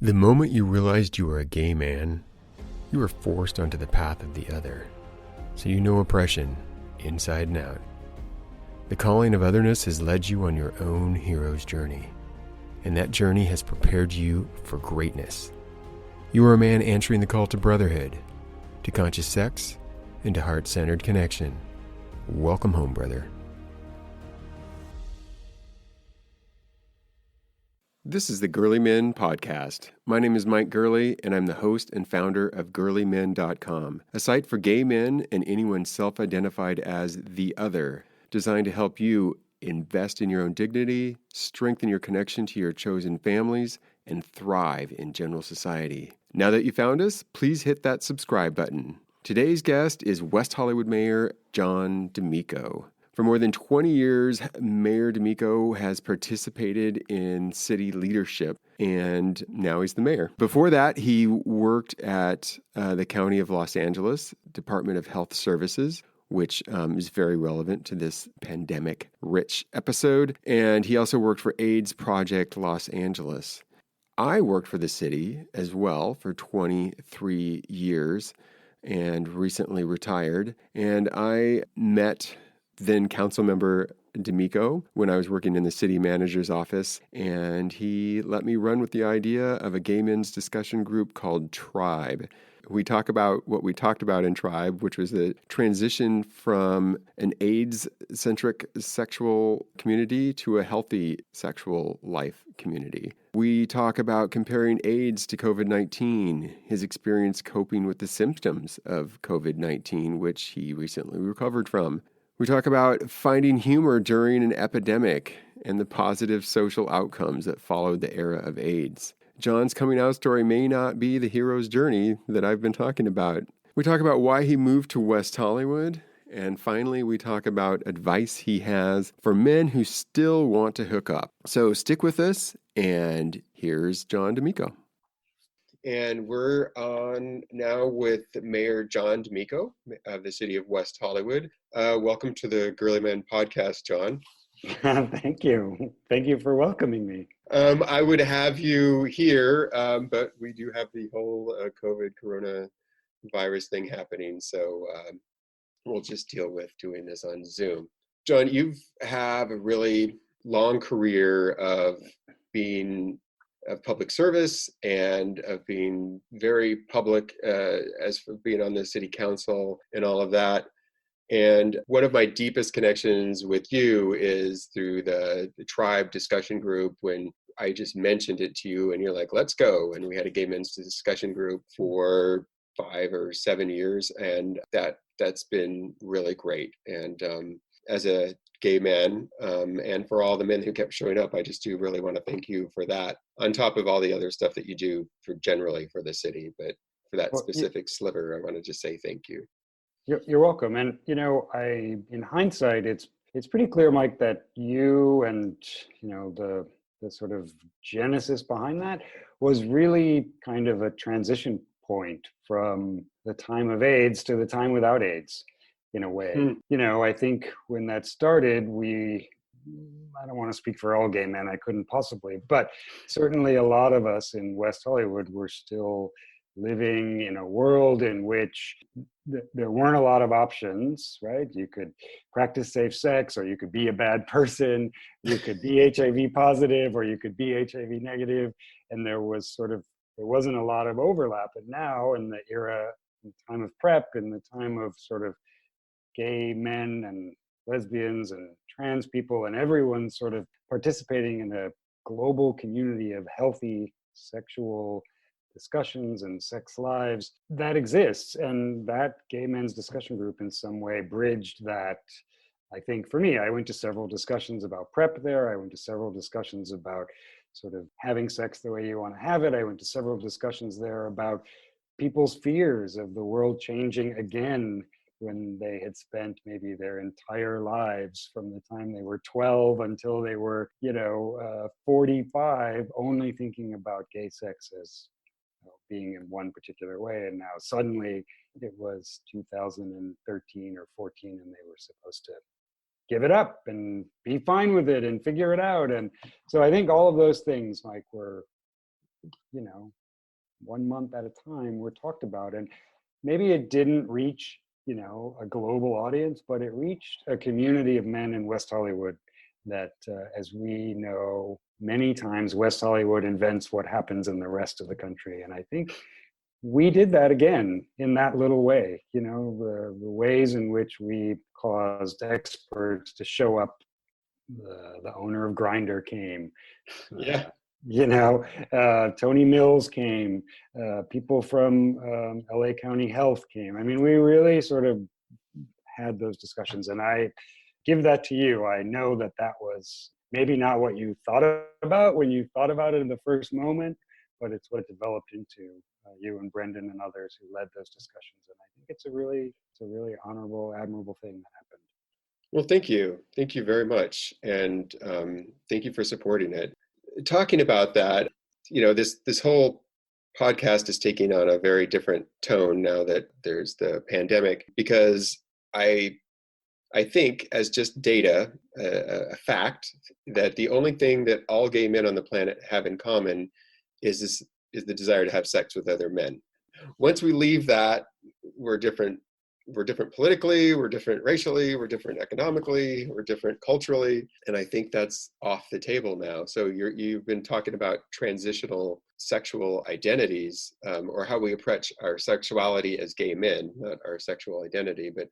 The moment you realized you were a gay man, you were forced onto the path of the other, so you know oppression inside and out. The calling of otherness has led you on your own hero's journey, and that journey has prepared you for greatness. You are a man answering the call to brotherhood, to conscious sex, and to heart-centered connection. Welcome home, brother. This is the GerleMen podcast. My name is Mike Gerle, and I'm the host and founder of GerleMen.com, a site for gay men and anyone self-identified as the other, designed to help you invest in your own dignity, strengthen your connection to your chosen families, and thrive in general society. Now that you found us, please hit that subscribe button. Today's guest is West Hollywood Mayor John DeMicco. For more than 20 years, Mayor DeMicco has participated in city leadership, and now he's the mayor. Before that, he worked at the County of Los Angeles Department of Health Services, which is very relevant to this pandemic-rich episode. And he also worked for AIDS Project Los Angeles. I worked for the city as well for 23 years and recently retired. And I met then council member DeMicco when I was working in the city manager's office, and he let me run with the idea of a gay men's discussion group called Tribe. We talk about what we talked about in Tribe, which was the transition from an AIDS-centric sexual community to a healthy sexual life community. We talk about comparing AIDS to COVID-19, his experience coping with the symptoms of COVID-19, which he recently recovered from. We talk about finding humor during an epidemic and the positive social outcomes that followed the era of AIDS. John's coming out story may not be the hero's journey that I've been talking about. We talk about why he moved to West Hollywood. And finally, we talk about advice he has for men who still want to hook up. So stick with us, and here's John DeMicco. And we're on now with Mayor John DeMicco of the city of West Hollywood. Welcome to the GerleMen podcast, John. Thank you. Thank you for welcoming me. I would have you here, but we do have the whole COVID coronavirus thing happening, so we'll just deal with doing this on Zoom. John, you have a really long career of being of public service and of being very public as for being on the city council and all of that. And one of my deepest connections with you is through the Tribe discussion group, when I just mentioned it to you and you're like, let's go. And we had a gay men's discussion group for 5 or 7 years. And that's been really great. And as a gay man, and for all the men who kept showing up, I just do really want to thank you for that, on top of all the other stuff that you do for generally for the city. But for that specific sliver, I want to just say thank you. You're welcome. And, in hindsight, it's pretty clear, Mike, that you and, the sort of genesis behind that was really kind of a transition point from the time of AIDS to the time without AIDS, in a way. I think when that started, I don't want to speak for all gay men, I couldn't possibly, but certainly a lot of us in West Hollywood were still living in a world in which there weren't a lot of options, right? You could practice safe sex, or you could be a bad person, you could be HIV positive, or you could be HIV negative, and there wasn't a lot of overlap. And now, in the era, in the time of PrEP, in the time of sort of gay men and lesbians and trans people and everyone sort of participating in a global community of healthy sexual discussions and sex lives, that exists. And that gay men's discussion group in some way bridged that. I think for me, I went to several discussions about PrEP there. I went to several discussions about sort of having sex the way you want to have it. I went to several discussions there about people's fears of the world changing again when they had spent maybe their entire lives from the time they were 12 until they were, 45, only thinking about gay sex as being in one particular way. And now suddenly it was 2013 or 14 and they were supposed to give it up and be fine with it and figure it out. And so I think all of those things, Mike, were you know, 1 month at a time were talked about. And maybe it didn't reach, a global audience, but it reached a community of men in West Hollywood that, as we know, many times West Hollywood invents what happens in the rest of the country. And I think we did that again in that little way, the ways in which we caused experts to show up. The owner of Grinder came. Yeah. Tony Mills came. People from LA County Health came. I mean, we really sort of had those discussions, and I give that to you. I know that that was maybe not what you thought about when you thought about it in the first moment, but it's what it developed into. You and Brendan and others who led those discussions, and I think it's a really honorable, admirable thing that happened. Well, thank you. Thank you very much. And thank you for supporting it. Talking about that, this whole podcast is taking on a very different tone now that there's the pandemic, because I think, as just data, a fact, that the only thing that all gay men on the planet have in common is the desire to have sex with other men. Once we leave that, we're different. We're different politically, we're different racially, we're different economically, we're different culturally, and I think that's off the table now. So you've been talking about transitional sexual identities, or how we approach our sexuality as gay men, not our sexual identity, but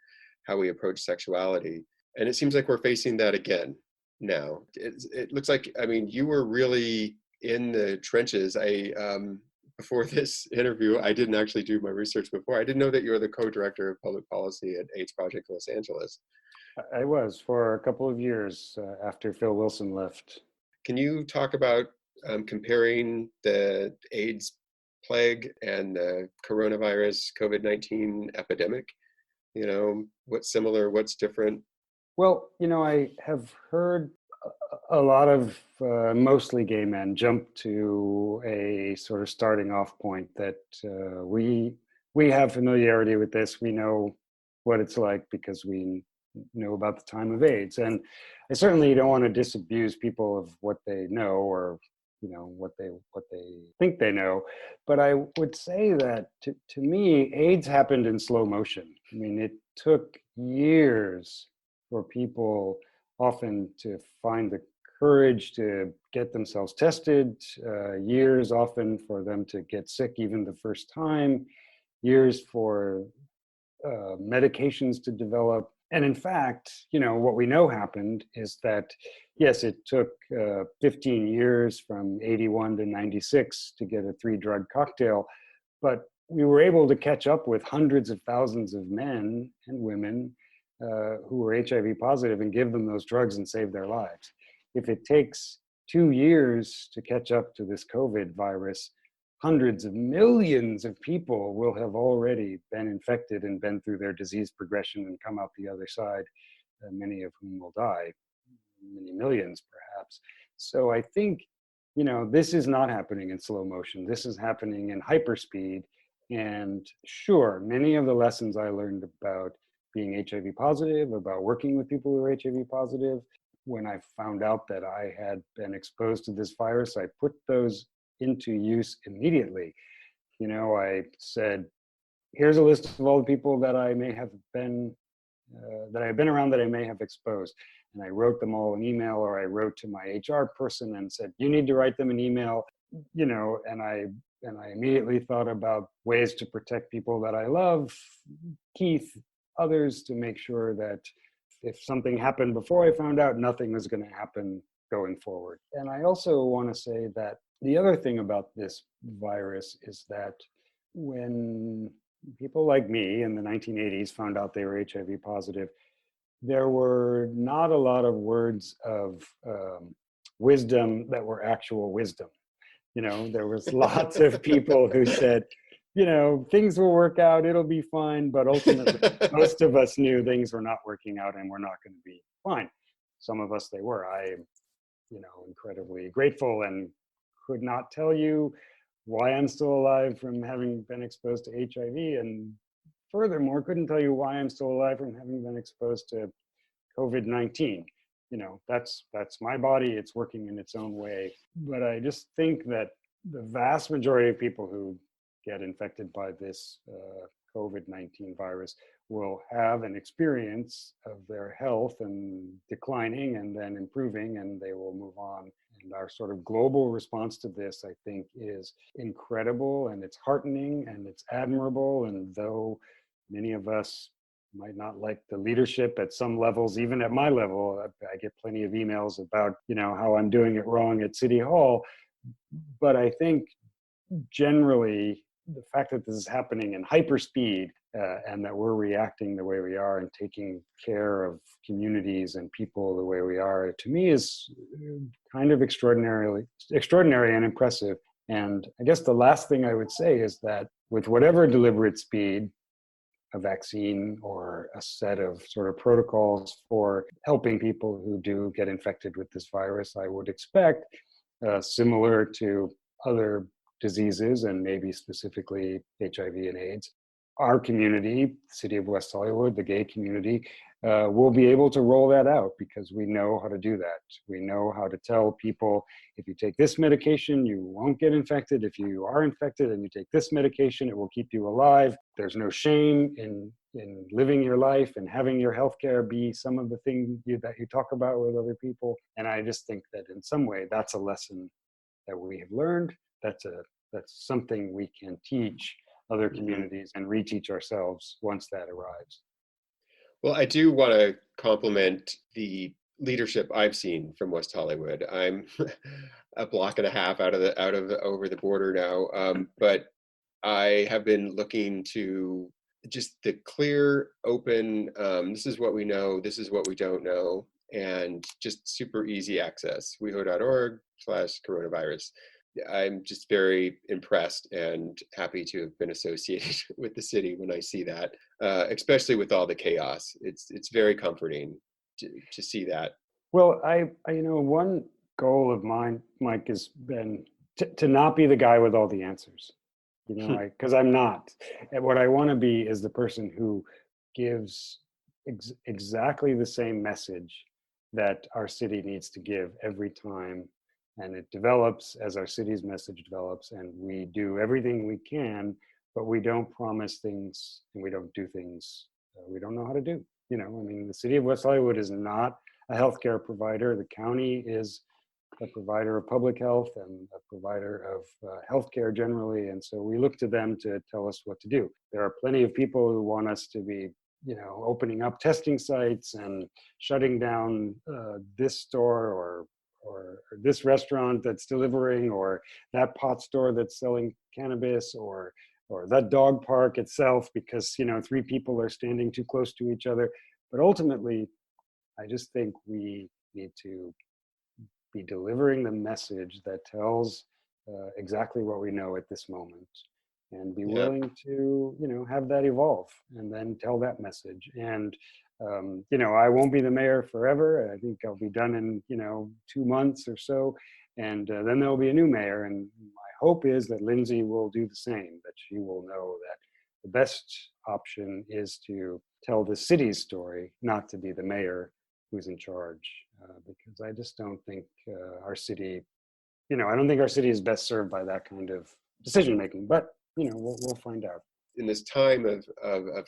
how we approach sexuality. And it seems like we're facing that again now. It looks like, you were really in the trenches. Before this interview, I didn't actually do my research before. I didn't know that you're the co-director of public policy at AIDS Project Los Angeles. I was for a couple of years after Phil Wilson left. Can you talk about comparing the AIDS plague and the coronavirus COVID-19 epidemic? What's similar, what's different? Well, I have heard a lot of mostly gay men jump to a sort of starting off point that we have familiarity with this. We know what it's like because we know about the time of AIDS, and I certainly don't want to disabuse people of what they know or what they think they know, but I would say that to me, AIDS happened in slow motion. I mean, it took years for people often to find the courage to get themselves tested, years often for them to get sick even the first time, years for medications to develop. And in fact, what we know happened is that, yes, it took 15 years from 81 to 96 to get a 3-drug cocktail, but we were able to catch up with hundreds of thousands of men and women who were HIV positive and give them those drugs and save their lives. If it takes 2 years to catch up to this COVID virus, hundreds of millions of people will have already been infected and been through their disease progression and come out the other side, many of whom will die, many millions perhaps. So I think, this is not happening in slow motion. This is happening in hyperspeed. And sure, many of the lessons I learned about being HIV positive, about working with people who are HIV positive, when I found out that I had been exposed to this virus, I put those into use immediately. I said, here's a list of all the people that I may have been, that I've been around that I may have exposed. And I wrote them all an email, or I wrote to my HR person and said, you need to write them an email, and I immediately thought about ways to protect people that I love, Keith, others, to make sure that if something happened before I found out, nothing was going to happen going forward. And I also want to say that the other thing about this virus is that when people like me in the 1980s found out they were HIV positive, there were not a lot of words of wisdom that were actual wisdom. There was lots of people who said, things will work out, it'll be fine. But ultimately, most of us knew things were not working out and we're not going to be fine. Some of us, they were. I am, incredibly grateful and could not tell you why I'm still alive from having been exposed to HIV. And furthermore, couldn't tell you why I'm still alive from having been exposed to COVID-19. That's my body. It's working in its own way. But I just think that the vast majority of people who get infected by this COVID-19 virus will have an experience of their health and declining and then improving, and they will move on. And our sort of global response to this, I think, is incredible, and it's heartening and it's admirable. And though many of us might not like the leadership at some levels, even at my level, I get plenty of emails about, how I'm doing it wrong at City Hall. But I think generally the fact that this is happening in hyperspeed and that we're reacting the way we are and taking care of communities and people the way we are, to me is kind of extraordinary and impressive. And I guess the last thing I would say is that with whatever deliberate speed, a vaccine or a set of sort of protocols for helping people who do get infected with this virus, I would expect, similar to other diseases and maybe specifically HIV and AIDS, our community, the city of West Hollywood, the gay community, will be able to roll that out because we know how to do that. We know how to tell people, if you take this medication, you won't get infected. If you are infected and you take this medication, it will keep you alive. There's no shame in living your life and having your healthcare be some of the things that you talk about with other people. And I just think that in some way, that's a lesson that we have learned. That's something we can teach other communities and reteach ourselves once that arrives. Well, I do want to compliment the leadership I've seen from West Hollywood. I'm a block and a half over the border now, but I have been looking to just the clear, open, this is what we know, this is what we don't know, and just super easy access. WeHo.org/coronavirus. I'm just very impressed and happy to have been associated with the city when I see that, especially with all the chaos. It's very comforting to see that. Well, I one goal of mine, Mike, has been to not be the guy with all the answers, because I'm not. And what I want to be is the person who gives exactly the same message that our city needs to give every time. And it develops as our city's message develops, and we do everything we can, but we don't promise things and we don't do things we don't know how to do. The city of West Hollywood is not a healthcare provider. The county is a provider of public health and a provider of healthcare generally. And so we look to them to tell us what to do. There are plenty of people who want us to be, opening up testing sites and shutting down this store or this restaurant that's delivering, or that pot store that's selling cannabis, or that dog park itself because 3 people are standing too close to each other. But ultimately, I just think we need to be delivering the message that tells exactly what we know at this moment, and be willing to have that evolve and then tell that message. And I won't be the mayor forever. I think I'll be done in 2 months or so, and then there'll be a new mayor. And my hope is that Lindsay will do the same, that she will know that the best option is to tell the city's story, not to be the mayor who's in charge, because I just don't think our city, I don't think our city is best served by that kind of decision making. But we'll find out. In this time of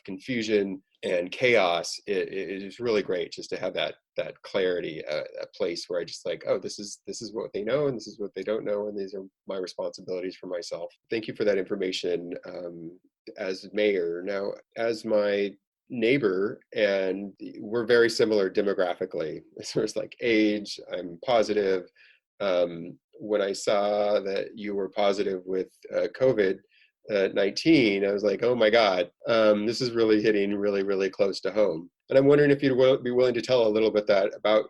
confusion and chaos, it is really great just to have that clarity, a place where I just like, oh, this is what they know and this is what they don't know, and these are my responsibilities for myself. Thank you for that information. As mayor, now as my neighbor, and we're very similar demographically as far as like age, I'm positive. When I saw that you were positive with COVID-19, I was like, oh my God, this is really hitting really, really close to home. And I'm wondering if you'd be willing to tell a little bit about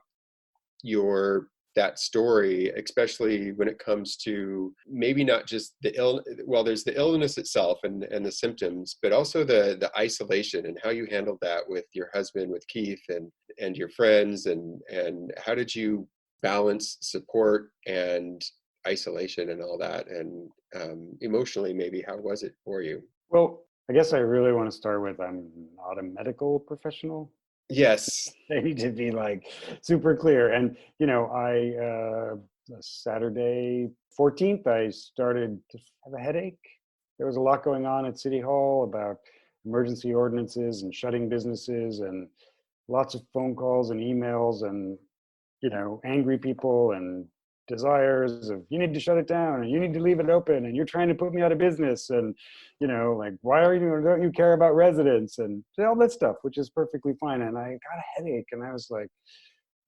that story, especially when it comes to maybe not just there's the illness itself and the symptoms, but also the isolation and how you handled that with your husband, with Keith, and your friends, and how did you balance support and isolation and all that, and emotionally, maybe how was it for you? Well, I guess I really want to start with, I'm not a medical professional. Yes. I need to be like super clear. And, I the Saturday 14th, I started to have a headache. There was a lot going on at City Hall about emergency ordinances and shutting businesses and lots of phone calls and emails and, angry people and desires of, you need to shut it down and you need to leave it open and you're trying to put me out of business and, why don't you care about residents and all that stuff, which is perfectly fine. And I got a headache and I was like,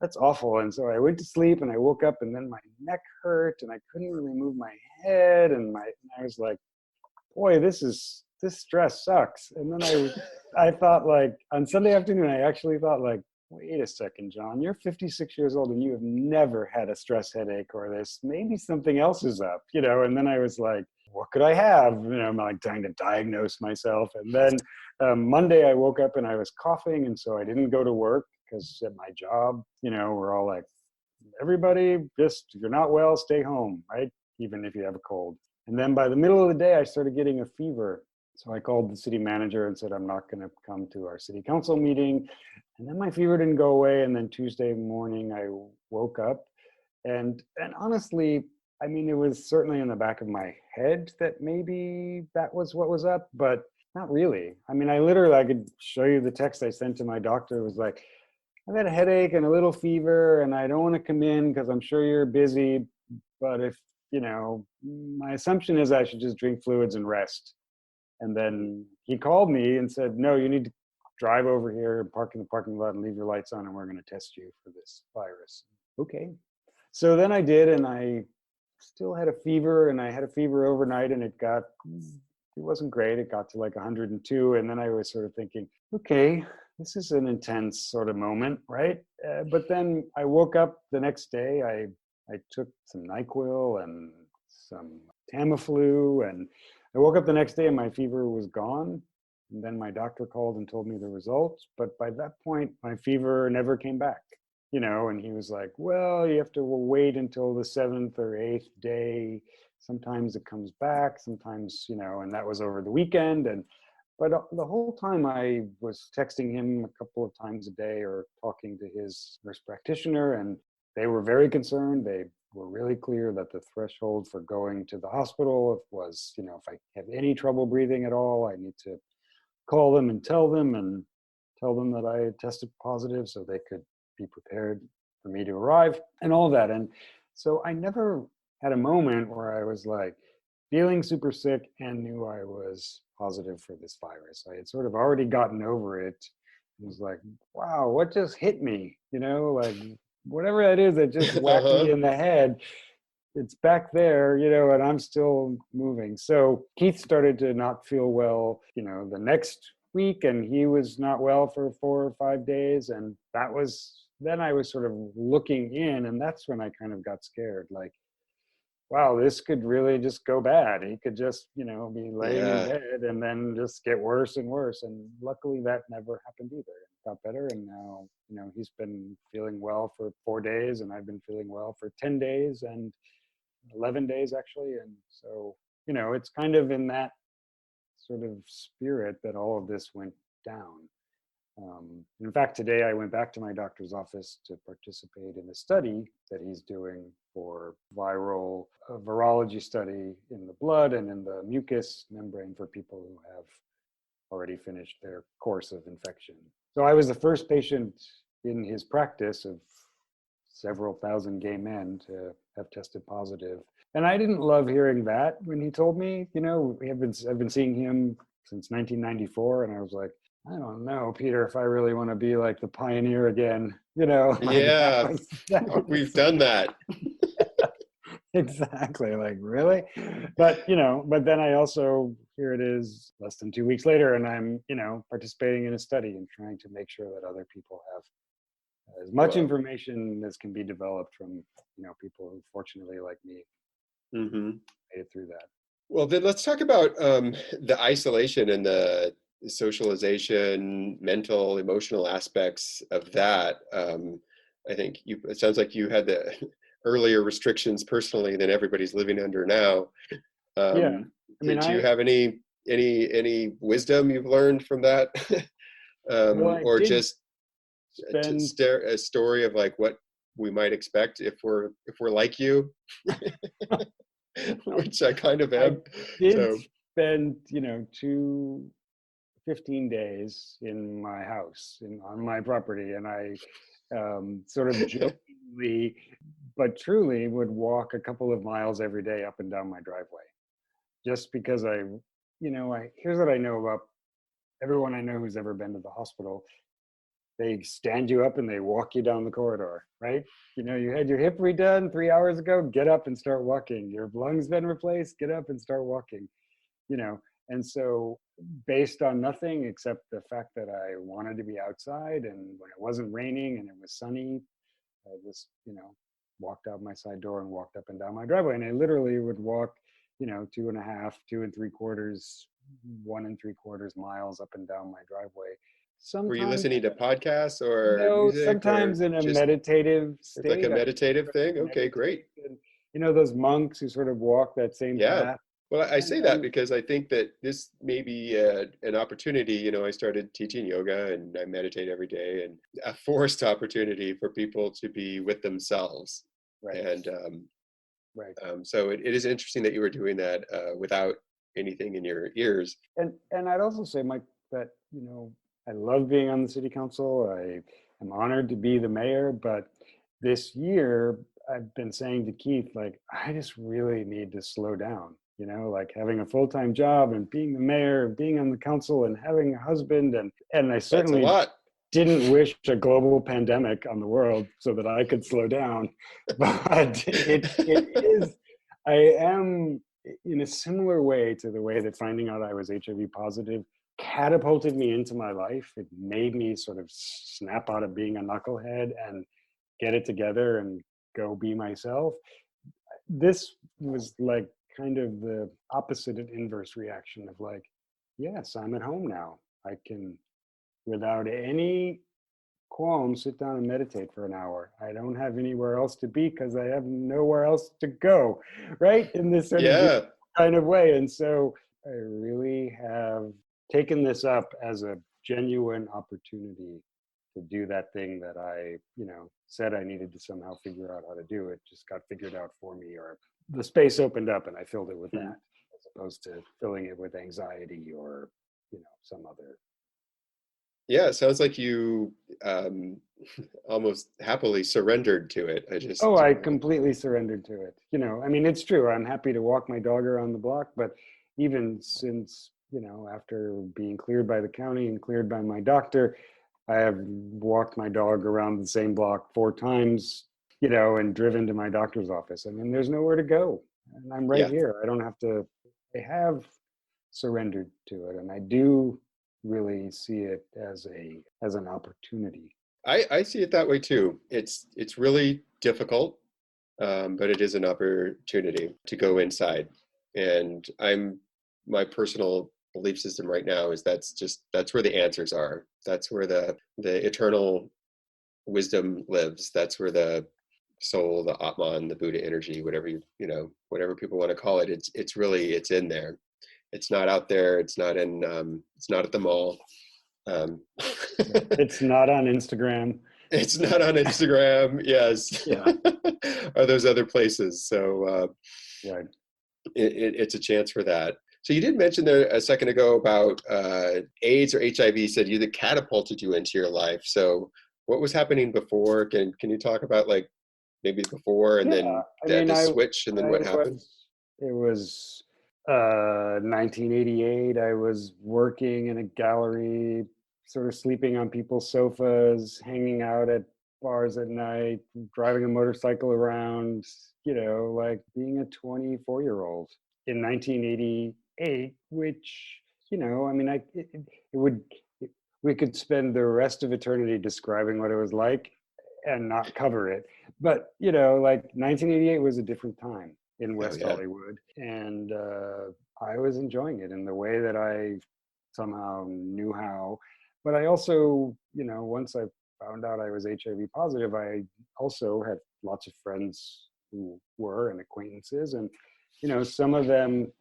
that's awful. And so I went to sleep and I woke up and then my neck hurt and I couldn't really move my head. And I was like, boy, this stress sucks. And then I thought, like, on Sunday afternoon, I actually thought, like, wait a second, John, you're 56 years old and you have never had a stress headache or this. Maybe something else is up, and then I was like, what could I have? I'm like trying to diagnose myself. And then Monday I woke up and I was coughing. And so I didn't go to work because at my job, we're all like, everybody just, if you're not well, stay home, right? Even if you have a cold. And then by the middle of the day, I started getting a fever. So I called the city manager and said, I'm not going to come to our city council meeting. And then my fever didn't go away. And then Tuesday morning, I woke up. And honestly, I mean, it was certainly in the back of my head that maybe that was what was up, but not really. I mean, I could show you the text I sent to my doctor. It was like, I've had a headache and a little fever, and I don't want to come in because I'm sure you're busy. But if, my assumption is I should just drink fluids and rest. And then he called me and said, no, you need to drive over here and park in the parking lot and leave your lights on, and we're going to test you for this virus. Okay. So then I did, and I still had a fever, and I had a fever overnight, and it wasn't great. It got to like 102. And then I was sort of thinking, okay, this is an intense sort of moment, right? But then I woke up the next day. I took some NyQuil and some Tamiflu, and I woke up the next day and my fever was gone. And then my doctor called and told me the results. But by that point, my fever never came back, and he was like, well, you have to wait until the 7th or 8th day. Sometimes it comes back, sometimes, and that was over the weekend. But the whole time I was texting him a couple of times a day or talking to his nurse practitioner, and they were very concerned. They were really clear that the threshold for going to the hospital was, if I have any trouble breathing at all, I need to call them and tell them that I had tested positive so they could be prepared for me to arrive and all that. And so I never had a moment where I was like feeling super sick and knew I was positive for this virus. I had sort of already gotten over it. It was like, wow, what just hit me? Like whatever that is that just whacked me in the head, it's back there, and I'm still moving. So Keith started to not feel well, the next week, and he was not well for 4 or 5 days. And then I was sort of looking in, and that's when I kind of got scared. Like, wow, this could really just go bad. He could just, be laying in bed and then just get worse and worse. And luckily that never happened either. It got better. And now, he's been feeling well for 4 days, and I've been feeling well for 10 days and 11 days actually. And so, it's kind of in that sort of spirit that all of this went down. In fact, today I went back to my doctor's office to participate in a study that he's doing for virology study in the blood and in the mucous membrane for people who have already finished their course of infection. So I was the first patient in his practice of several thousand gay men to have tested positive. And I didn't love hearing that when he told me, I've been seeing him since 1994, and I was like, I don't know, Peter, if I really want to be like the pioneer again, Yeah, we've done that. Exactly. Like, really? But then I also, here it is less than 2 weeks later, and I'm, participating in a study and trying to make sure that other people have as much information as can be developed from, people who fortunately like me made it through that. Well, then let's talk about the isolation and the socialization, mental, emotional aspects of that. I think it sounds like you had the earlier restrictions personally than everybody's living under now. Yeah. Did you have any wisdom you've learned from that? Or just a story of like what we might expect if we're like you, which I kind of I am. did So spend, 15 days in my house on my property, and I sort of jokingly but truly would walk a couple of miles every day up and down my driveway, just because here's what I know about everyone I know who's ever been to the hospital. They stand you up and they walk you down the corridor, right? You had your hip redone 3 hours ago, get up and start walking. Your lungs been replaced, get up and start walking, you know. And so based on nothing except the fact that I wanted to be outside, and when it wasn't raining and it was sunny, I just, walked out my side door and walked up and down my driveway. And I literally would walk, 2.5, 2 3/4, 1 3/4 miles up and down my driveway. were you Sometimes, listening to podcasts or music or sometimes in a just meditative like a state. I meditative thing? Okay, meditate. great. And, those monks who sort of walk that same Yeah. path. Well, I And say that then, because I think that this may be an opportunity. I started teaching yoga and I meditate every day, and a forced opportunity for people to be with themselves. right, And right. so it is interesting that you were doing that without anything in your ears. And I'd also say, Mike, that, I love being on the city council. I am honored to be the mayor, but this year I've been saying to Keith, like, I just really need to slow down, like having a full-time job and being the mayor, being on the council and having a husband. And I That's a certainly lot. didn't wish a global pandemic on the world so that I could slow down. But I am in a similar way to the way that finding out I was HIV positive catapulted me into my life. It made me sort of snap out of being a knucklehead and get it together and go be myself. This was like kind of the opposite and inverse reaction of like, yes, I'm at home now. I can, without any qualm, sit down and meditate for an hour. I don't have anywhere else to be because I have nowhere else to go, right? In this sort of Yeah. kind of way. And so I really have taken this up as a genuine opportunity to do that thing that I, said I needed to somehow figure out how to do. It just got figured out for me, or the space opened up and I filled it with that, as opposed to filling it with anxiety or, some other. Yeah, it sounds like you almost happily surrendered to it. Oh, I completely surrendered to it. It's true. I'm happy to walk my dog around the block, but even since, after being cleared by the county and cleared by my doctor, I have walked my dog around the same block 4 times, and driven to my doctor's office. There's nowhere to go. And I'm right Yeah. here. I have surrendered to it. And I do really see it as an opportunity. I see it that way too. It's really difficult, but it is an opportunity to go inside. And my personal belief system right now is that's where the answers are. That's where the eternal wisdom lives. That's where the soul, the Atman, the Buddha energy, whatever whatever people want to call it. It's in there. It's not out there. It's not at the mall. It's not on Instagram. It's not on Instagram. Yes. Yeah. Or those other places. So Right. it's a chance for that. So you did mention there a second ago about AIDS or HIV. Said that catapulted you into your life. So what was happening before? Can you talk about like maybe before and then the switch and then what happened? It was 1988. I was working in a gallery, sort of sleeping on people's sofas, hanging out at bars at night, driving a motorcycle around, like being a 24-year-old in 1988, which, we could spend the rest of eternity describing what it was like and not cover it. But, like 1988 was a different time in West Hollywood. And I was enjoying it in the way that I somehow knew how. But I also, once I found out I was HIV positive, I also had lots of friends who were and acquaintances. And, some of them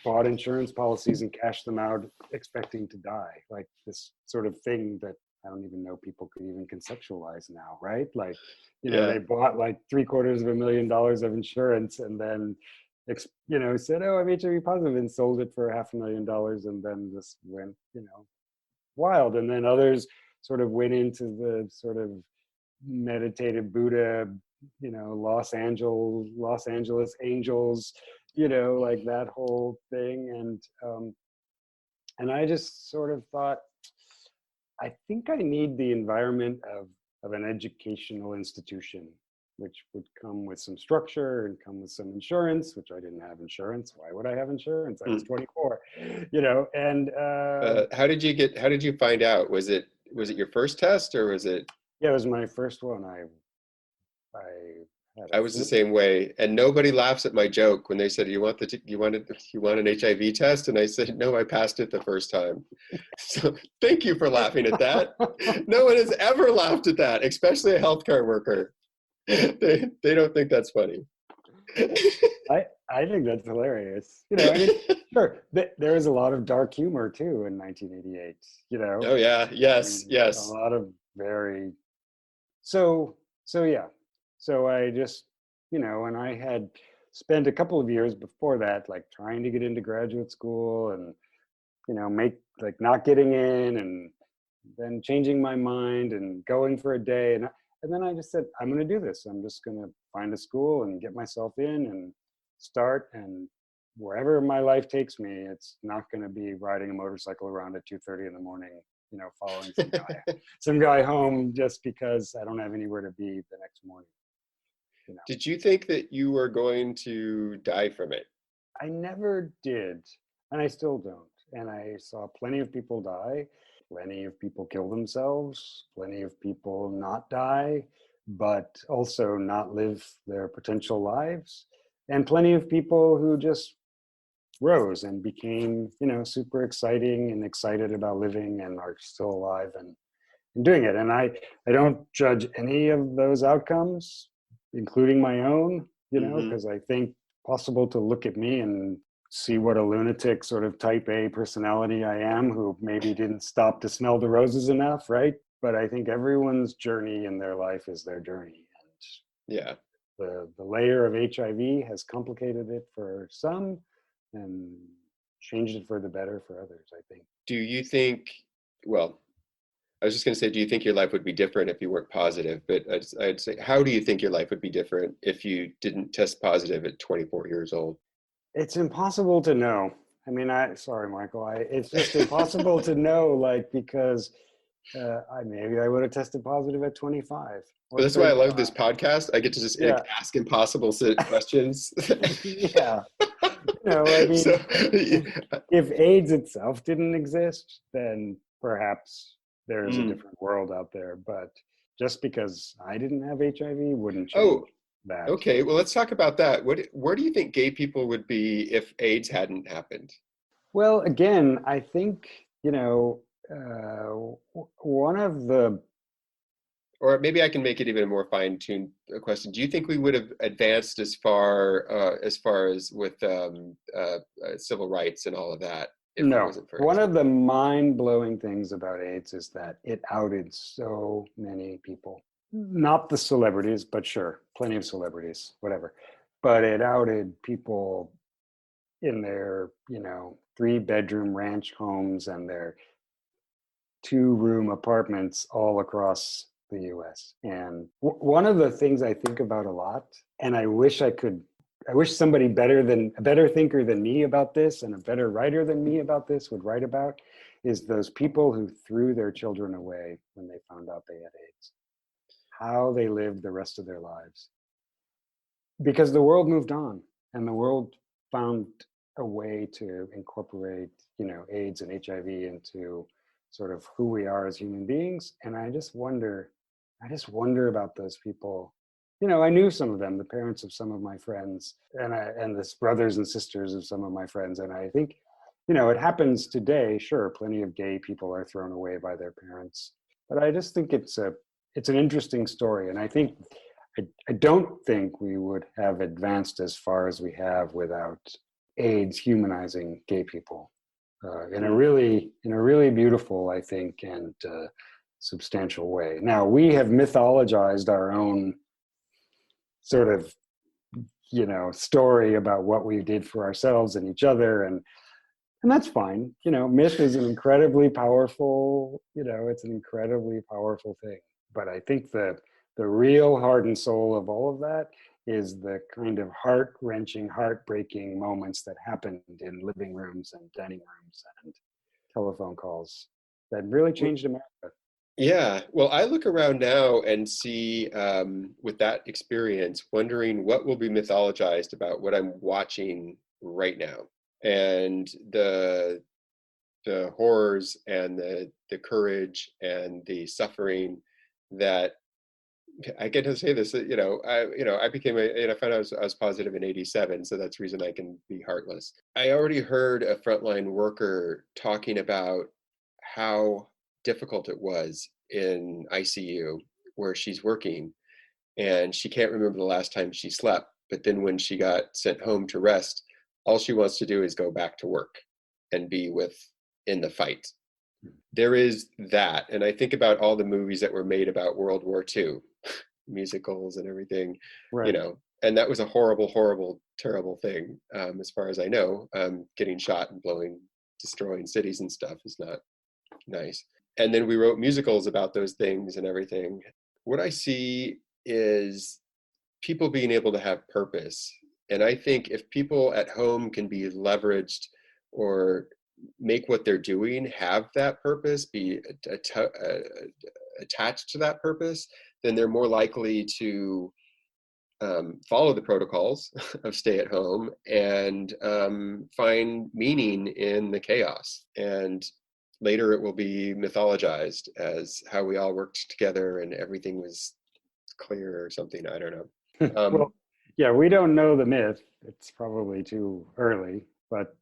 bought insurance policies and cashed them out expecting to die, like this sort of thing that I don't even know people could even conceptualize now, right? Like, Yeah. they bought like $750,000 of insurance and then, said, oh, I'm HIV positive, and sold it for $500,000, and then just went, wild. And then others sort of went into the sort of meditative Buddha, Los Angeles angels, like that whole thing. And I just sort of thought, I think I need the environment of an educational institution, which would come with some structure and come with some insurance, which I didn't have insurance. Why would I have insurance? I was 24, and How did you find out? Was it your first test, or was it? yeah, it was my first one. I had I was the same way, and nobody laughs at my joke when they said, you want an HIV test? And I said, no, I passed it the first time. So thank you for laughing at that. No one has ever laughed at that, especially a healthcare worker. They don't think that's funny. I think that's hilarious. Sure, there was a lot of dark humor too in 1988. Oh yeah, yes, yes. A lot of very. So yeah. So I just, and I had spent a couple of years before that, like trying to get into graduate school and, not getting in, and then changing my mind and going for a day. And then I just said, I'm going to do this. I'm just going to find a school and get myself in and start. And wherever my life takes me, it's not going to be riding a motorcycle around at 2:30 in the morning, following some guy home just because I don't have anywhere to be the next morning. Did you think that you were going to die from it? I never did, and I still don't. And I saw plenty of people die, plenty of people kill themselves, plenty of people not die, but also not live their potential lives, and plenty of people who just rose and became, super exciting and excited about living and are still alive and doing it. And I don't judge any of those outcomes, including my own, because I think possible to look at me and see what a lunatic sort of type A personality I am, who maybe didn't stop to smell the roses enough, right? But I think everyone's journey in their life is their journey. And yeah, the layer of HIV has complicated it for some and changed it for the better for others, I think. Do you think, well, I was just going to say, do you think your life would be different if you weren't positive? But I'd say, how do you think your life would be different if you didn't test positive at 24 years old? It's impossible to know. I mean, sorry, Michael. It's just impossible to know, because maybe I would have tested positive at 25. But that's why I love this podcast. I get to just ask impossible questions. Yeah. I mean, So, if AIDS itself didn't exist, then perhaps there is a different world out there. But just because I didn't have HIV wouldn't change that. Okay, well, let's talk about that. Where do you think gay people would be if AIDS hadn't happened? Well, again, I think, one of the... Or maybe I can make it even a more fine-tuned question. Do you think we would have advanced as far as with civil rights and all of that? No. One of the mind-blowing things about AIDS is that it outed so many people. Not the celebrities, but sure, plenty of celebrities, whatever. But it outed people in their, 3-bedroom ranch homes and their 2-room apartments all across the US. And one of the things I think about a lot, and I wish somebody a better thinker than me about this and a better writer than me about this would write about, is those people who threw their children away when they found out they had AIDS. How they lived the rest of their lives. Because the world moved on, and the world found a way to incorporate, AIDS and HIV into sort of who we are as human beings. And I just wonder about those people. I knew some of them, the parents of some of my friends, and the brothers and sisters of some of my friends. And I think, it happens today. Sure, plenty of gay people are thrown away by their parents. But I just think it's an interesting story. And I think, I don't think we would have advanced as far as we have without AIDS humanizing gay people in a really beautiful, I think, and substantial way. Now, we have mythologized our own sort of, story about what we did for ourselves and each other, and that's fine. Myth is an incredibly powerful, it's an incredibly powerful thing. But I think the real heart and soul of all of that is the kind of heart-wrenching, heartbreaking moments that happened in living rooms and dining rooms and telephone calls that really changed America. Yeah, well, I look around now and see, with that experience, wondering what will be mythologized about what I'm watching right now, and the horrors and the courage and the suffering that I get to say this. I became I found I was positive in '87, so that's the reason I can be heartless. I already heard a frontline worker talking about how difficult it was in ICU where she's working, and she can't remember the last time she slept, but then when she got sent home to rest, all she wants to do is go back to work and be in the fight. There is that, and I think about all the movies that were made about World War II, musicals and everything, Right. And that was a horrible, horrible, terrible thing. As far as I know, getting shot and destroying cities and stuff is not nice. And then we wrote musicals about those things and everything. What I see is people being able to have purpose. And I think if people at home can be leveraged or make what they're doing have that purpose, be attached to that purpose, then they're more likely to follow the protocols of stay at home and find meaning in the chaos. And later it will be mythologized as how we all worked together and everything was clear or something. I don't know. Well, yeah, we don't know the myth. It's probably too early, but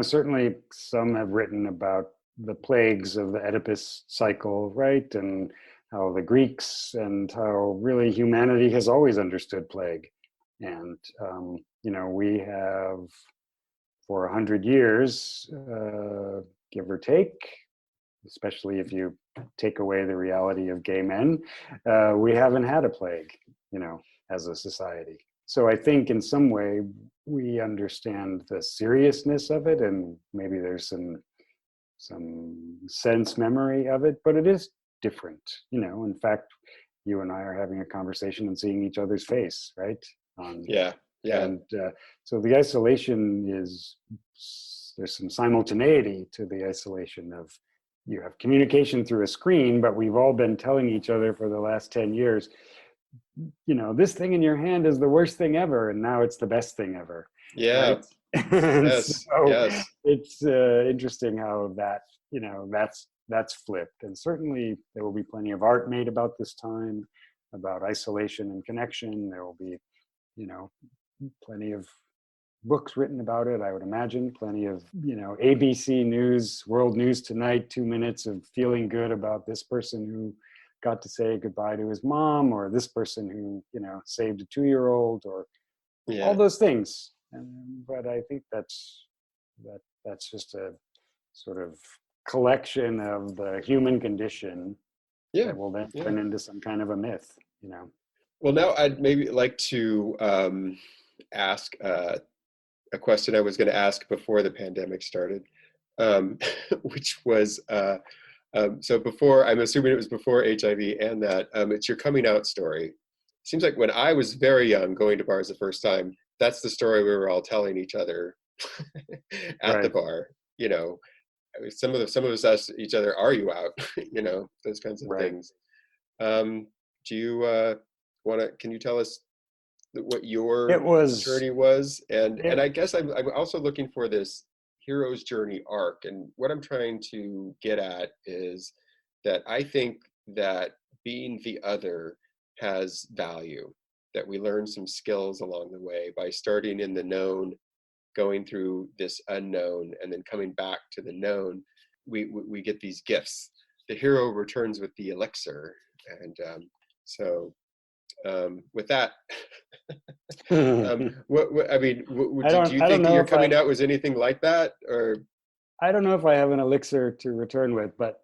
certainly some have written about the plagues of the Oedipus cycle, right? And how the Greeks and how really humanity has always understood plague. And, we have for 100 years, give or take, especially if you take away the reality of gay men, we haven't had a plague, as a society. So I think in some way we understand the seriousness of it, and maybe there's some sense memory of it, but it is different. In fact, you and I are having a conversation and seeing each other's face, right? Yeah. And so the isolation there's some simultaneity to the isolation of, you have communication through a screen, but we've all been telling each other for the last 10 years, this thing in your hand is the worst thing ever, and now it's the best thing ever. Yeah. Right? Yes. So yes. It's interesting how that, that's flipped. And certainly there will be plenty of art made about this time, about isolation and connection. There will be, plenty of books written about it, I would imagine, plenty of, ABC News, World News Tonight, 2 minutes of feeling good about this person who got to say goodbye to his mom, or this person who, saved a 2-year-old, or all those things. But I think that's just a sort of collection of the human condition that will then turn into some kind of a myth, Well, now I'd maybe like to ask a question I was going to ask before the pandemic started, which was, so before, I'm assuming it was before HIV, and that it's your coming out story. Seems like when I was very young, going to bars the first time, that's the story we were all telling each other at the bar. Some of us asked each other, "Are you out?" Those kinds of things. Do you can you tell us what your journey was? And I guess I'm also looking for this hero's journey arc. And what I'm trying to get at is that I think that being the other has value, that we learn some skills along the way by starting in the known, going through this unknown, and then coming back to the known. We get these gifts. The hero returns with the elixir. And with that, what I mean, do you think your coming out was anything like that, or? I don't know if I have an elixir to return with, but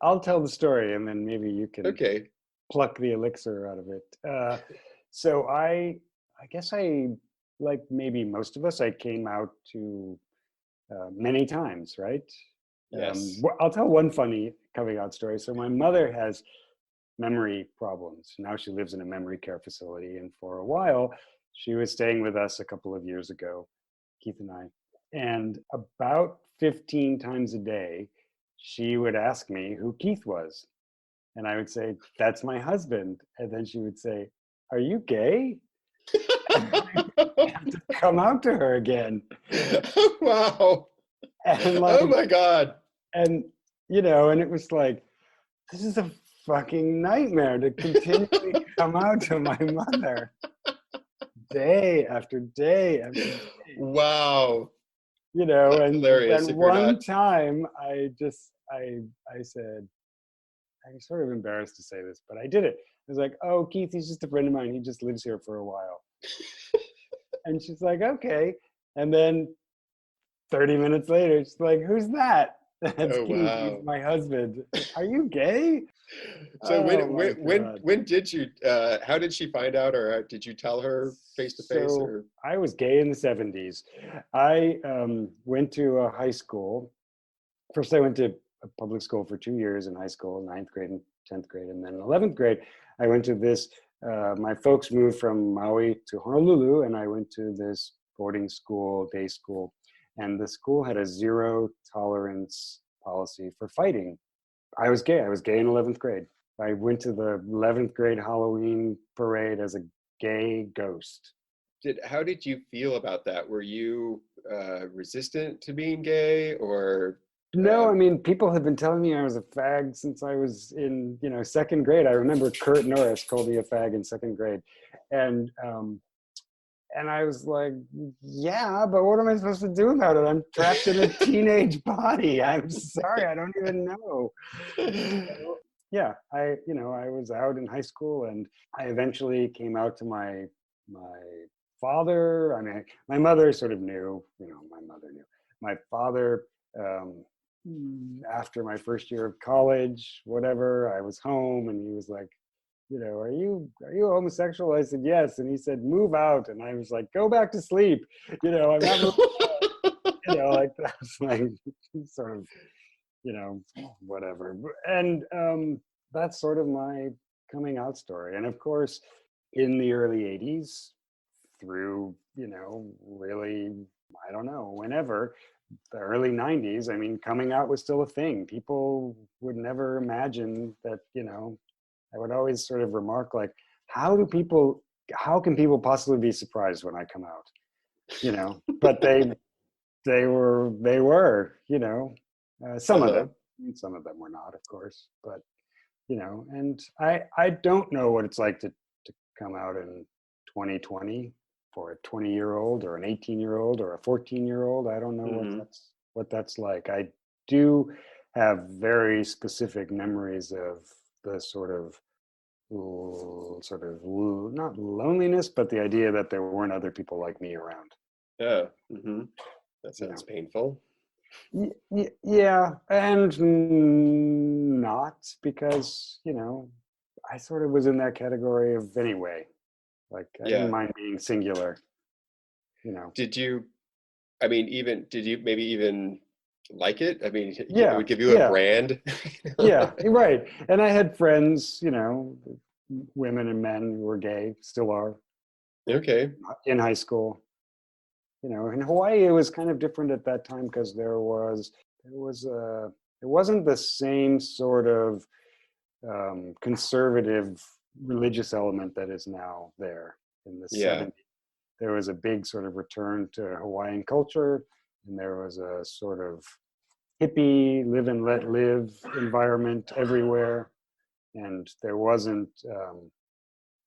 I'll tell the story, and then maybe you can Okay. pluck the elixir out of it. So I guess I, like maybe most of us, I came out to many times, right? Yes. I'll tell one funny coming out story. So my mother has memory problems. Now she lives in a memory care facility, and for a while she was staying with us a couple of years ago, Keith and I. And about 15 times a day, she would ask me who Keith was. And I would say, "That's my husband." And then she would say, "Are you gay?" And I have to come out to her again. Wow. And Oh like, my God. and and it was like, this is a fucking nightmare to continually come out to my mother day after day after day. Wow. That's And hilarious then if you're one not. time I said, I'm sort of embarrassed to say this, but I did it. I was like, "Oh, Keith, he's just a friend of mine. He just lives here for a while." And she's like, "Okay." And then 30 minutes later, she's like, "Who's that?" That's Oh, Keith. He's wow. my husband. Are you gay? So Oh my God. when did you how did she find out, or did you tell her face to face, So or I was gay in the 70s. I went to a high school. First, I went to a public school for 2 years in high school, ninth grade and 10th grade. And then in 11th grade, I went to this. My folks moved from Maui to Honolulu, and I went to this boarding school, day school. And the school had a zero tolerance policy for fighting. I was gay. I was gay in 11th grade. I went to the 11th grade Halloween parade as a gay ghost. how did you feel about that? Were you resistant to being gay, or No, I mean, people have been telling me I was a fag since I was in, second grade. I remember Kurt Norris called me a fag in second grade. And and I was like, yeah, but what am I supposed to do about it? I'm trapped in a teenage body. I'm sorry, I don't even know. So, yeah, I was out in high school, and I eventually came out to my father. I mean, my mother sort of knew, my mother knew. My father, um, after my first year of college, whatever, I was home, and he was like, are you homosexual? I said, yes. And he said, move out. And I was like, go back to sleep. I'm not moving out. Like that's like sort of, whatever. And that's sort of my coming out story. And of course, in the early 80s, through, really, I don't know, whenever, the early 90s, I mean, coming out was still a thing. People would never imagine that, I would always sort of remark, like, how can people possibly be surprised when I come out? But they were, uh-huh. some of them were not, of course, but, and I don't know what it's like to come out in 2020 for a 20-year-old or an 18-year-old or a 14-year-old. I don't know Hmm. what that's like. I do have very specific memories of the not loneliness, but the idea that there weren't other people like me around. Yeah. Hmm. That You sounds know, painful. yeah, and not because I sort of was in that category of anyway. Like I didn't Yeah. mind being singular. You know, Did you, I mean, even did you maybe even like it? I mean, it yeah, would give you a yeah, brand. yeah. You're right. And I had friends, women and men who were gay, still are Okay. in high school. In Hawaii, it was kind of different at that time because it wasn't the same sort of conservative religious element that is now there in the Yeah. 70s. There was a big sort of return to Hawaiian culture, and there was a sort of hippie live and let live environment everywhere, and there wasn't.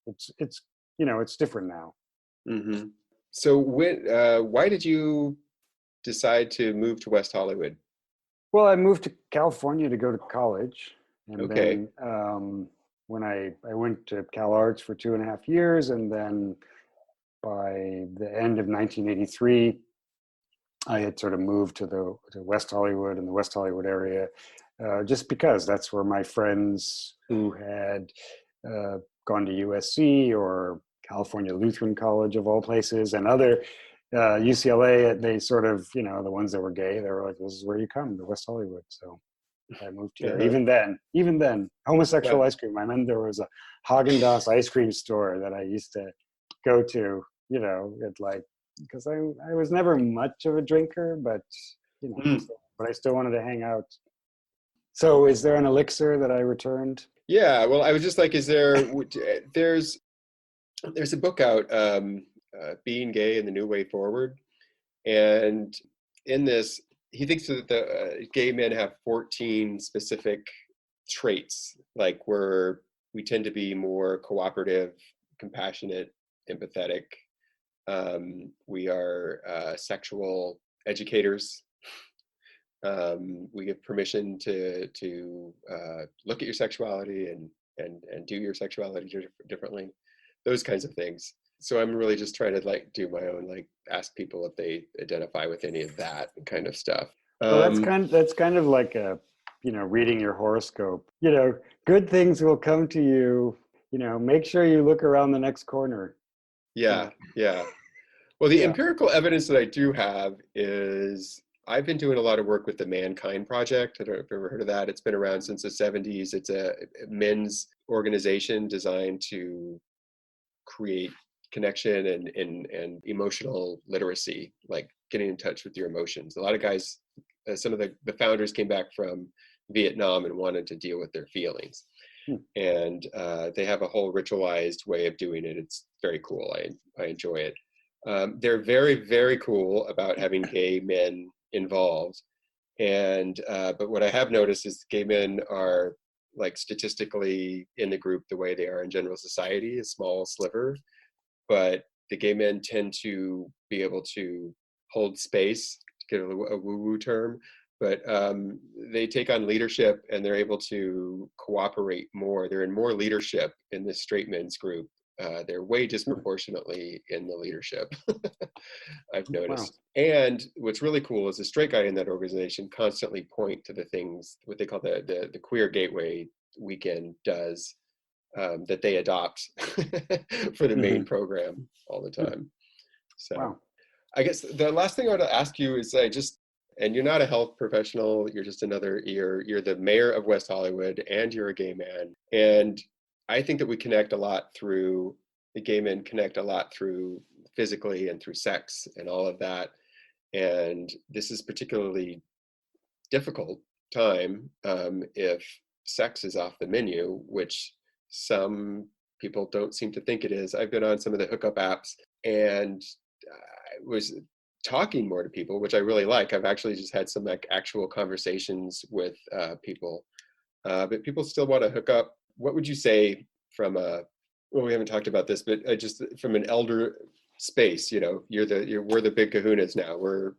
It's different now. Hmm. So why did you decide to move to West Hollywood? Well, I moved to California to go to college, and Okay. then when I went to Cal Arts for 2.5 years, and then by the end of 1983, I had sort of moved to West Hollywood and the West Hollywood area, just because that's where my friends who had gone to USC or California Lutheran College of all places, and other UCLA, they sort of, the ones that were gay, they were like, this is where you come, to West Hollywood. So I moved here. Uh-huh. Even then, homosexual Wow. ice cream. I mean, there was a Haagen-Dazs ice cream store that I used to go to, at like, because I was never much of a drinker, but, Mm. but I still wanted to hang out. So is there an elixir that I returned? Yeah, well, I was just like, there's a book out, Being Gay and the New Way Forward, and in this, he thinks that the gay men have 14 specific traits, like we tend to be more cooperative, compassionate, empathetic. We are sexual educators. We give permission to look at your sexuality and do your sexuality differently, those kinds of things. So I'm really just trying to like do my own, like ask people if they identify with any of that kind of stuff. Well, Um, that's kind of like a, reading your horoscope. Good things will come to you. Make sure you look around the next corner. yeah, yeah. Well, the Yeah. empirical evidence that I do have is I've been doing a lot of work with the Mankind Project. I don't know if you've ever heard of that. It's been around since the 70s. It's a men's organization designed to create connection and emotional literacy, like getting in touch with your emotions. A lot of guys, some of the founders came back from Vietnam and wanted to deal with their feelings. Hmm. And they have a whole ritualized way of doing it. It's very cool. I enjoy it. They're very, very cool about having gay men involved. And but what I have noticed is gay men are like statistically in the group the way they are in general society, a small sliver, but the gay men tend to be able to hold space, to get a woo-woo term, but they take on leadership and they're able to cooperate more. They're in more leadership in this straight men's group. They're way disproportionately in the leadership, I've Wow. noticed. And what's really cool is the straight guy in that organization constantly point to the things, what they call the Queer Gateway Weekend does, that they adopt for the main Hmm. program all the time. So Wow. I guess the last thing I want to ask you is and you're not a health professional, you're just you're the mayor of West Hollywood and you're a gay man. And I think that the gay men connect a lot through physically and through sex and all of that. And this is particularly difficult time if sex is off the menu, which some people don't seem to think it is. I've been on some of the hookup apps and I was talking more to people, which I really like. I've actually just had some like actual conversations with people, but people still want to hook up. What would you say from well, we haven't talked about this, but just from an elder space, we're the big kahunas now. We're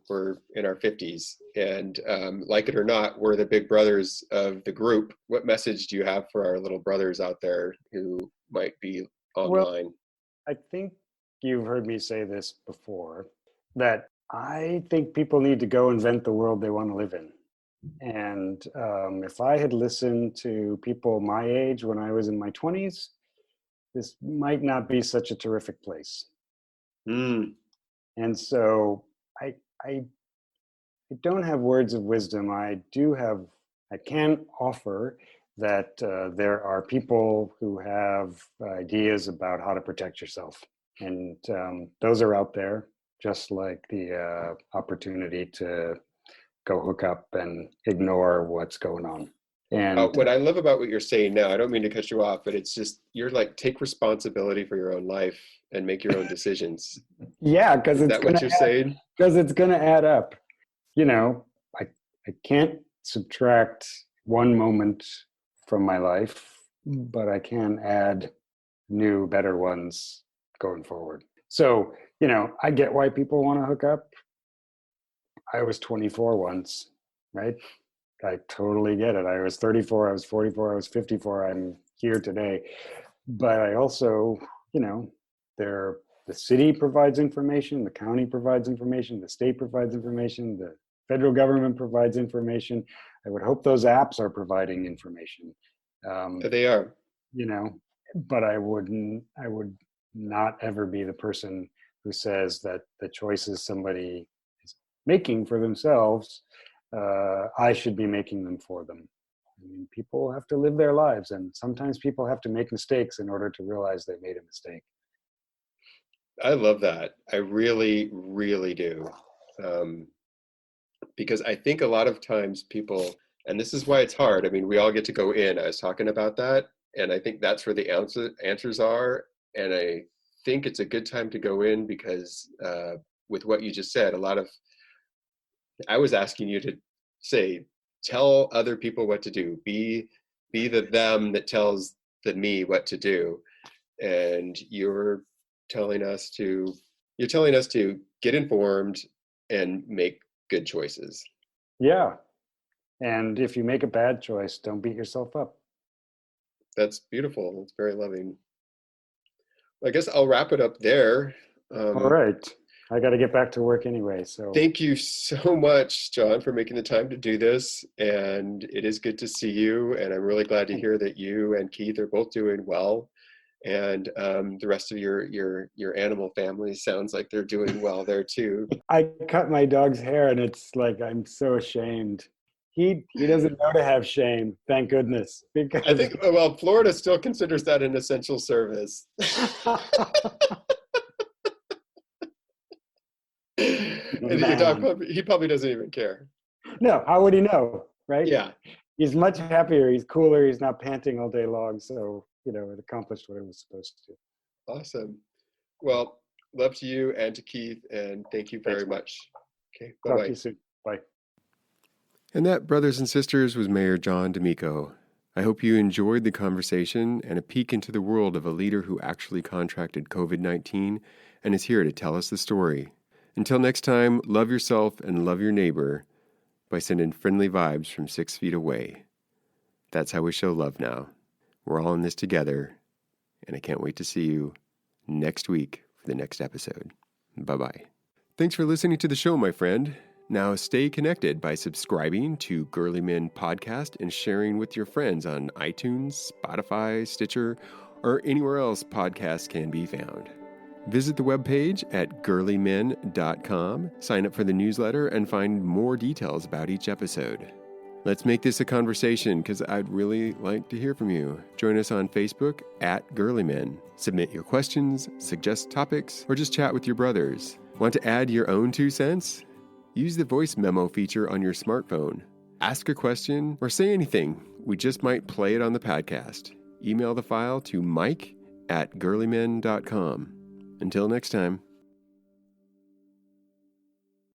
in our 50s, and like it or not, we're the big brothers of the group. What message do you have for our little brothers out there who might be Well, online? I think you've heard me say this before, that I think people need to go invent the world they want to live in. And if I had listened to people my age when I was in my 20s, this might not be such a terrific place. Mm, And so I, I, I don't have words of wisdom. I can offer that there are people who have ideas about how to protect yourself. And those are out there, just like the opportunity to go hook up and ignore what's going on. And what I love about what you're saying now, I don't mean to cut you off, but it's just you're like take responsibility for your own life and make your own decisions. yeah, Is that what you're saying? because it's gonna add up. You know, I I can't subtract one moment from my life, but I can add new, better ones going forward. So, I get why people want to hook up. I was 24 once, right? I totally get it. I was 34, I was 44, I was 54. I'm here today. But I also, you know, the city provides information, the county provides information, the state provides information, the federal government provides information. I would hope those apps are providing information. They are. But I would not ever be the person who says that the choices somebody is making for themselves, I should be making them for them. I mean, people have to live their lives, and sometimes people have to make mistakes in order to realize they made a mistake. I love that. I really, really do. Because I think a lot of times people, and this is why it's hard. I mean, we all get to go in. I was talking about that, and I think that's where the answers are. And I think it's a good time to go in because with what you just said, I was asking you to say, tell other people what to do. Be the them that tells the me what to do. And you're telling us to get informed and make good choices. Yeah. And if you make a bad choice, don't beat yourself up. That's beautiful. That's very loving. I guess I'll wrap it up there. All right. I got to get back to work anyway. So thank you so much, John, for making the time to do this. And it is good to see you. And I'm really glad to hear that you and Keith are both doing well. And the rest of your animal family sounds like they're doing well there too. I cut my dog's hair, and it's like I'm so ashamed. He doesn't know to have shame, thank goodness. Because I think Florida still considers that an essential service. And your dog, he probably doesn't even care. No, how would he know, right? Yeah. He's much happier. He's cooler. He's not panting all day long. So, it accomplished what it was supposed to. Awesome. Well, love to you and to Keith, and thank you very much. Okay, bye-bye. Talk to you soon. Bye. And that, brothers and sisters, was Mayor John D'Amico. I hope you enjoyed the conversation and a peek into the world of a leader who actually contracted COVID-19 and is here to tell us the story. Until next time, love yourself and love your neighbor by sending friendly vibes from 6 feet away. That's how we show love now. We're all in this together, and I can't wait to see you next week for the next episode. Bye-bye. Thanks for listening to the show, my friend. Now stay connected by subscribing to GerleMen Podcast and sharing with your friends on iTunes, Spotify, Stitcher, or anywhere else podcasts can be found. Visit the webpage at GerleMen.com, sign up for the newsletter, and find more details about each episode. Let's make this a conversation because I'd really like to hear from you. Join us on Facebook at GerleMen. Submit your questions, suggest topics, or just chat with your brothers. Want to add your own 2 cents? Use the voice memo feature on your smartphone. Ask a question or say anything. We just might play it on the podcast. Email the file to mike@gerlemen.com. Until next time.